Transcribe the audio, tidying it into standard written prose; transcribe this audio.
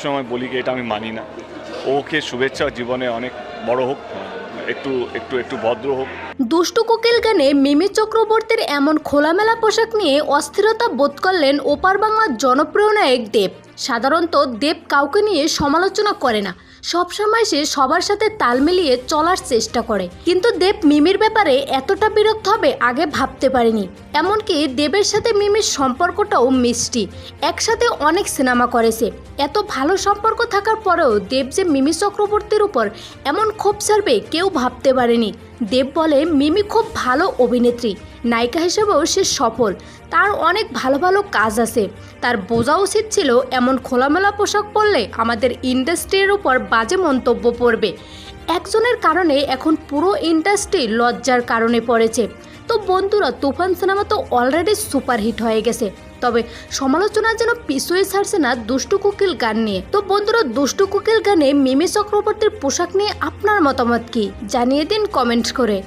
সবসময় বলি কি এটা আমি মানি না। ওকে শুভেচ্ছা, জীবনে অনেক বড় হোক, একটু একটু একটু ভদ্র হোক। দুষ্টু কোকিল গানে মিমি চক্রবর্তীর এমন খোলামেলা পোশাক নিয়ে অস্থিরতা বোধ করলেন ওপার বাংলার জনপ্রিয় নায়ক দেব। সাধারণত দেব কাউকে নিয়ে সমালোচনা করে না, সবসময় সে সবার সাথে তাল মিলিয়ে চলার চেষ্টা করে, কিন্তু দেব মিমির ব্যাপারে এতটা বিরক্ত হবে আগে ভাবতে পারেনি। এমনকি দেবের সাথে মিমির সম্পর্কটাও মিষ্টি, একসাথে অনেক সিনেমা করেছে। এত ভালো সম্পর্ক থাকার পরেও দেব যে মিমি চক্রবর্তীর উপর এমন ক্ষোভ ছাড়বে কেউ ভাবতে পারেনি। দেব বলে মিমি খুব ভালো অভিনেত্রী, নায়িকা হিসেবেও সে সফল, তার অনেক ভালো ভালো কাজ আছে, তার বোঝা উচিত ছিল এমন খোলামেলা পোশাক পরলে আমাদের ইন্ডাস্ট্রির উপর বাজে মন্তব্য পড়বে। একজনের কারণে এখন পুরো ইন্ডাস্ট্রি লজ্জার কারণে পড়েছে। তো বন্ধুরা, তুফান সিনেমা তো অলরেডি সুপারহিট হয়ে গেছে, তবে সমালোচনা যেন পিছুয়ে ছাড়ছে না দুষ্টু কোকিল গান নিয়ে। তো বন্ধুরা, দুষ্টু কোকিল গানে মিমি চক্রবর্তীর পোশাক নিয়ে আপনার মতামত কি জানিয়ে দিন কমেন্ট করে।